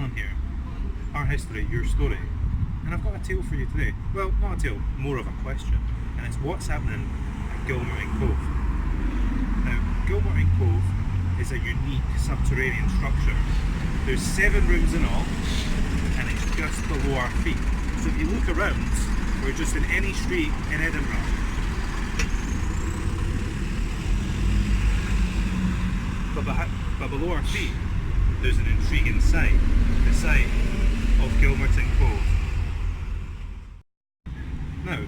Alan here. Our history, your story. And I've got a tale for you today. Well, not a tale, more of a question. And it's what's happening at Gilmerton Cove. Now, Gilmerton Cove is a unique subterranean structure. There's 7 rooms in all, and it's just below our feet. So if you look around, we're just in any street in Edinburgh. But below our feet, there's an intriguing site, the site of Gilmerton Cove. Now,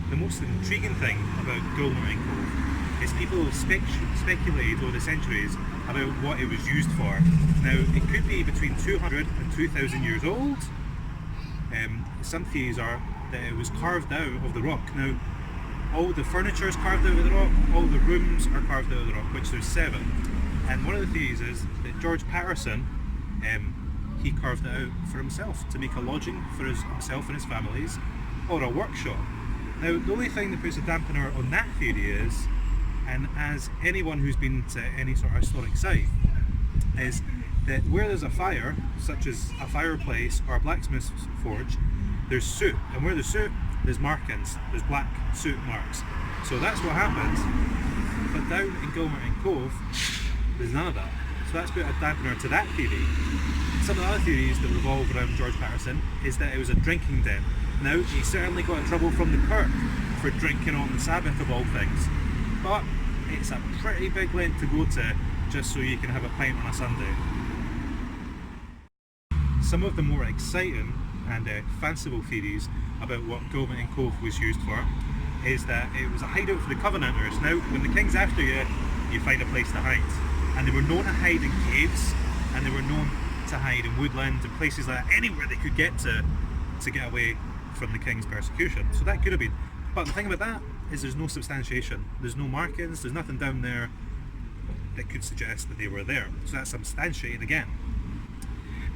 the most intriguing thing about Gilmerton Cove is people have speculated over the centuries about what it was used for. Now, it could be between 200 and 2,000 years old. Some theories are that it was carved out of the rock. Now, all the furniture is carved out of the rock, all the rooms are carved out of the rock, which there's 7. And one of the theories is that George Patterson, he carved it out for himself, to make a lodging for himself and his families, or a workshop. Now, the only thing that puts a dampener on that theory is, and as anyone who's been to any sort of historic site, is that where there's a fire, such as a fireplace or a blacksmith's forge, there's soot, and where there's soot, there's markings, there's black soot marks. So that's what happened. But down in Gilmerton Cove, there's none of that. So that's put a dampener to that theory. Some of the other theories that revolve around George Patterson is that it was a drinking den. Now, he certainly got in trouble from the Kirk for drinking on the Sabbath of all things, but it's a pretty big length to go to just so you can have a pint on a Sunday. Some of the more exciting and fanciful theories about what Gilmerton Cove was used for is that it was a hideout for the Covenanters. Now, when the king's after you, you find a place to hide. And they were known to hide in caves, and they were known to hide in woodland and places like that, anywhere they could get to get away from the king's persecution. So that could have been. But the thing about that is there's no substantiation. There's no markings, there's nothing down there that could suggest that they were there. So that's substantiated again.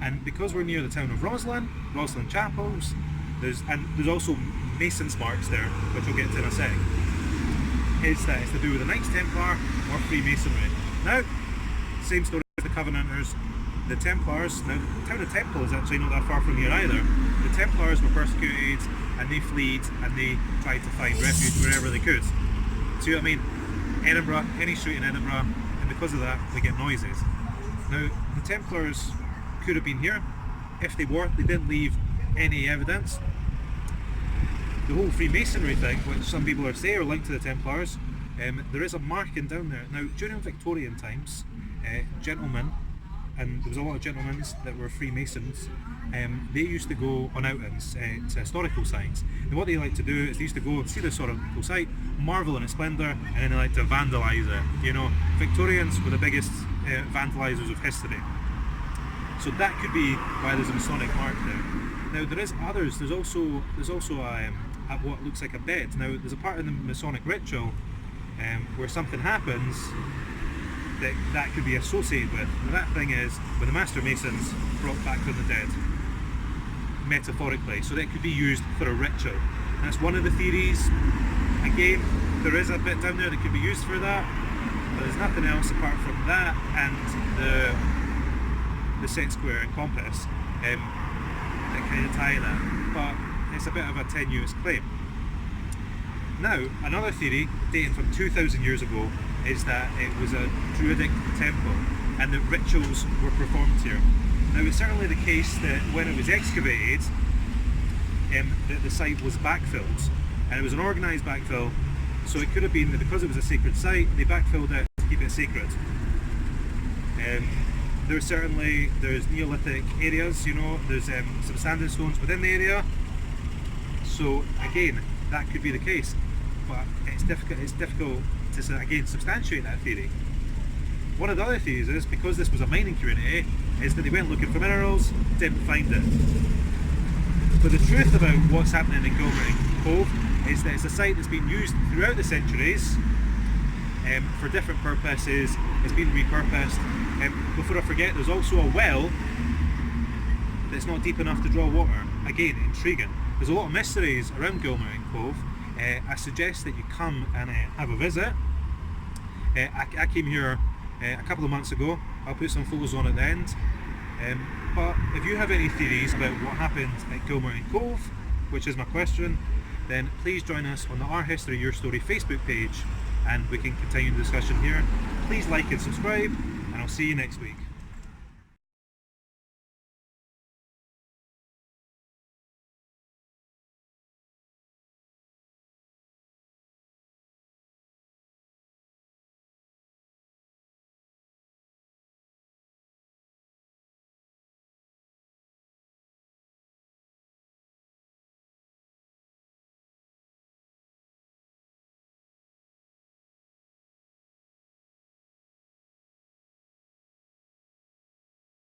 And because we're near the town of Roslin Chapels, there's also Mason's marks there, which we'll get to in a sec. Is that it's to do with the Knights Templar or Freemasonry. Now, same story with the Covenanters, the Templars. Now, the town of Temple is actually not that far from here either. The Templars were persecuted and they fled and they tried to find refuge wherever they could. See what I mean? Edinburgh, any street in Edinburgh, and because of that, we get noises. Now, the Templars could have been here. If they were, they didn't leave any evidence. The whole Freemasonry thing, which some people are saying are linked to the Templars, there is a marking down there. Now, during Victorian times, gentlemen, and there was a lot of gentlemen that were Freemasons, they used to go on outings to historical sites. And what they like to do is they used to go see the historical site, marvel in its splendour, and then they like to vandalise it. You know, Victorians were the biggest vandalisers of history. So that could be why there's a Masonic mark there. Now there is others. There's also a what looks like a bed. Now there's a part in the Masonic ritual where something happens that could be associated with. Now that thing is when the Master Masons brought back from the dead, metaphorically. So that could be used for a ritual. And that's one of the theories. Again, there is a bit down there that could be used for that, but there's nothing else apart from that and the set square and compass that kind of tie that. But it's a bit of a tenuous claim. Now, another theory dating from 2,000 years ago is that it was a Druidic temple and that rituals were performed here. Now, it's certainly the case that when it was excavated, that the site was backfilled, and it was an organised backfill, so it could have been that because it was a sacred site, they backfilled it to keep it sacred. There's Neolithic areas, you know, there's some standing stones within the area, so again, that could be the case, but it's difficult to, again, substantiate that theory. One of the other theories is, because this was a mining community, is that they went looking for minerals, didn't find it. But the truth about what's happening in Gilmerton Cove is that it's a site that's been used throughout the centuries for different purposes. It's been repurposed. Before I forget, there's also a well that's not deep enough to draw water. Again, intriguing. There's a lot of mysteries around Gilmerton Cove. I suggest that you come and have a visit. I came here a couple of months ago. I'll put some photos on at the end. But if you have any theories about what happened at Gilmerton Cove, which is my question, then please join us on the Our History Your Story Facebook page and we can continue the discussion here. Please like and subscribe, and I'll see you next week.